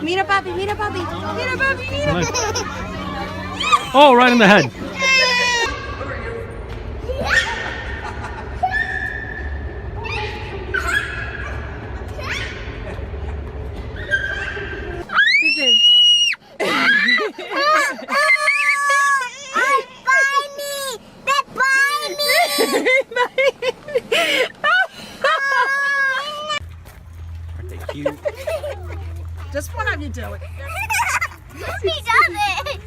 Mira papi, mira papi, mira papi, mira Nice. papi. Oh, right in the head. Aren't they cute? Just one of you do it. He does it.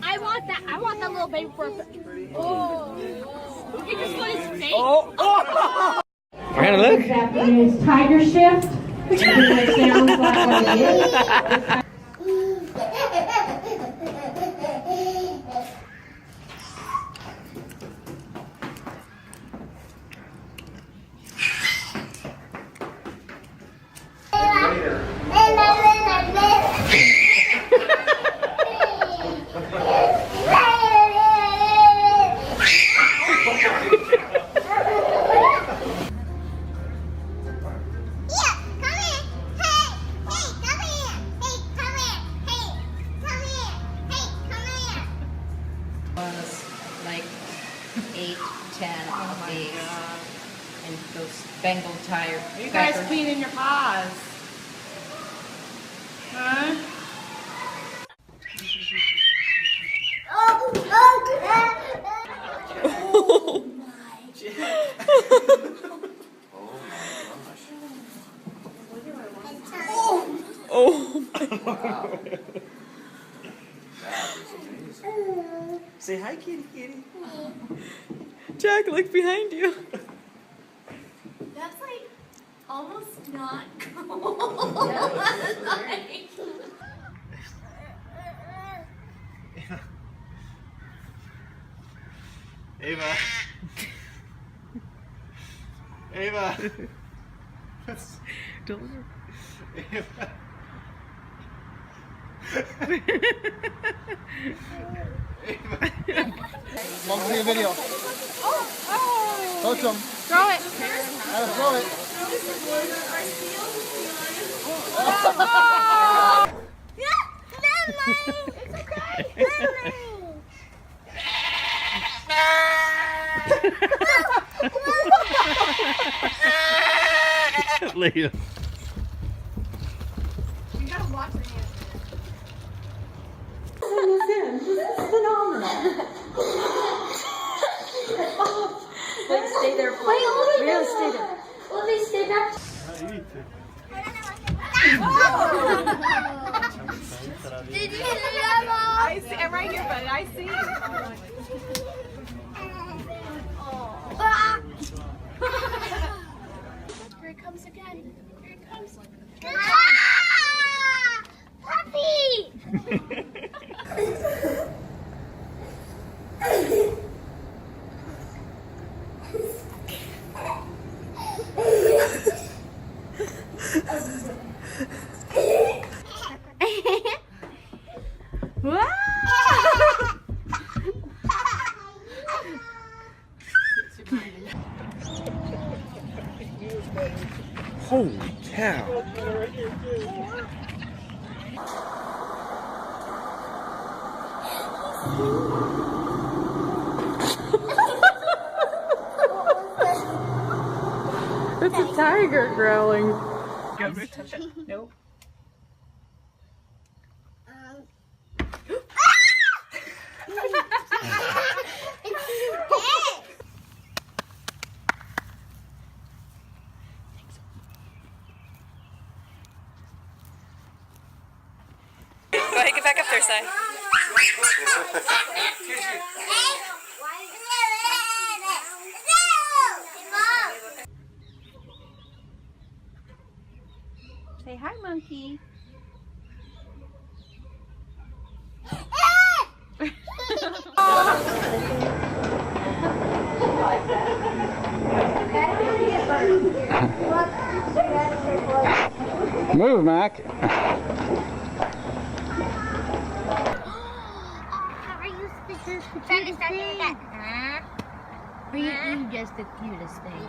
I want that. I want that little baby for. Oh. Look at just his face. Oh! Hannah, look. That is Tiger Shift. It sounds like what it is. Like 8, 10 of these, and those Bengal tire. You guys cleaning your paws. Huh? Oh my God. Say hi, kitty, kitty. Jack, look behind you. That's like almost not cool. Ava. Ava. Deliver. Ava. Mom, see a video. Coach him. Throw it. Gotta throw it. It's okay. Leah. You gotta watch your hands. Wait, stay there. Really stay there. Will they stay back? Did you hit it, Mom? I see. I'm right here, but I see. Here it comes again. Here it comes. Ah! Puppy! Holy cow. It's a tiger growling. Nope. Go ahead, get back up there, Si. Say hi, monkey. Move, Mac. How are you supposed to do that? You just the cutest thing.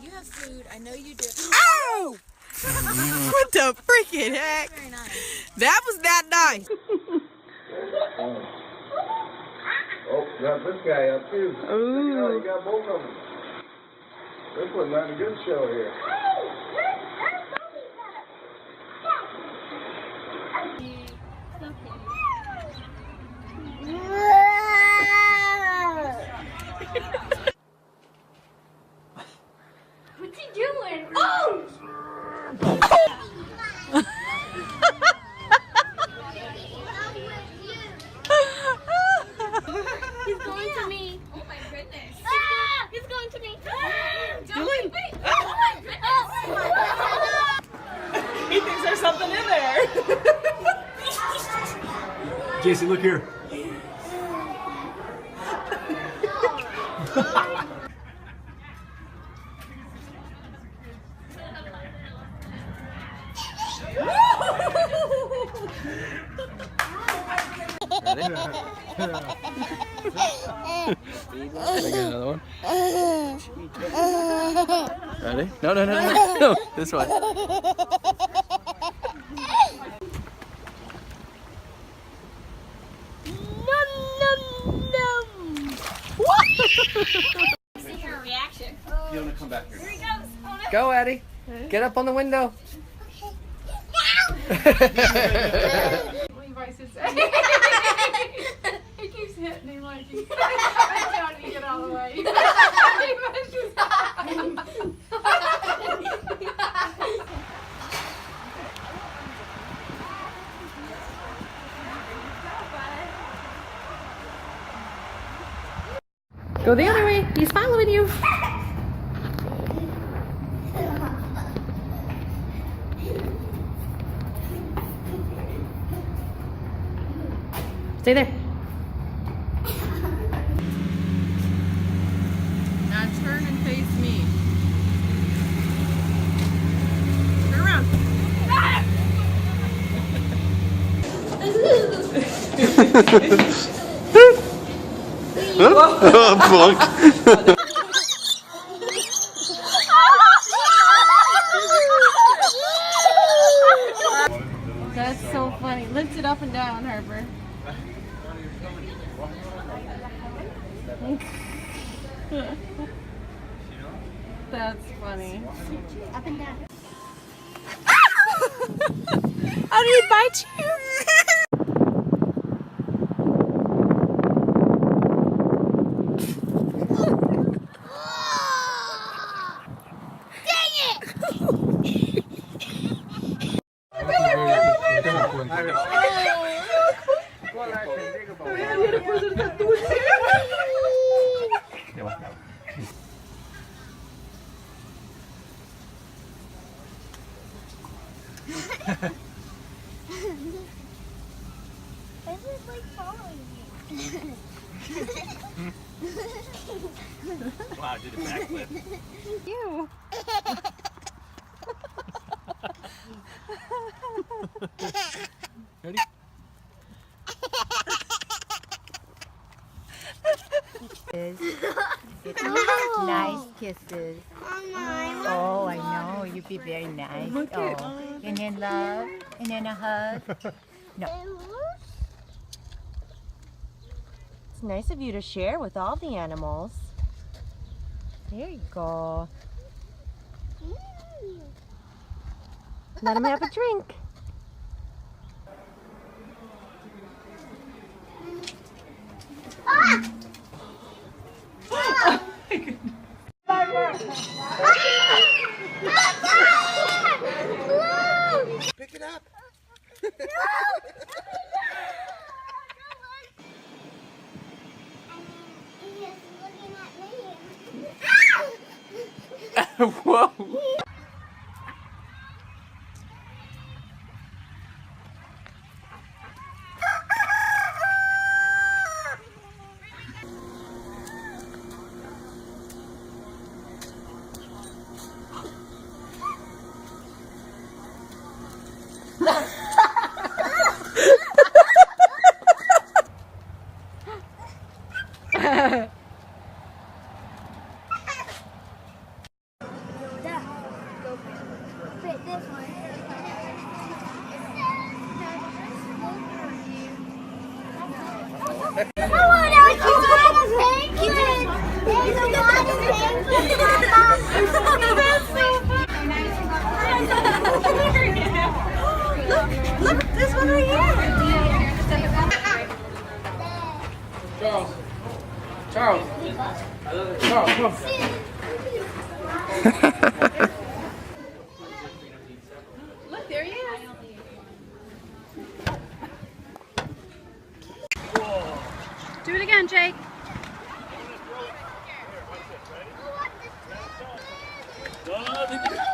You have food. I know you do. Oh! What the freaking heck? Very nice. That was not nice. Oh, got this guy up too. Ooh. You got both of them. This was not a good show here. What's he doing? Oh! He's going to me. Oh my goodness. He's going to me. Don't wait. Oh my goodness. He thinks there's something in there. JC, look here. Another one. Ready? No, no, no, no, no. This one. See her reaction. You want to come back here? Here he goes. Oh no. Go, Eddie. Get up on the window. Levi says, he keeps hitting him like he's trying to get out of the way. Go the other way. He's following you. Stay there. Now turn and face me. Turn around. That's so funny. Lift it up and down, Harper. That's funny. Up and down. How did he bite you? I just like following you. Wow, did a backflip. You. Ready? Nice kisses. Oh, I know. You'd be very nice. Oh, and then love, and then a hug. No. It's nice of you to share with all the animals. There you go. Let him have a drink. Pick it up. Whoa. Look, this one right here. Charles. Charles, come. Look, there he is. Do it again, Jake. Oh,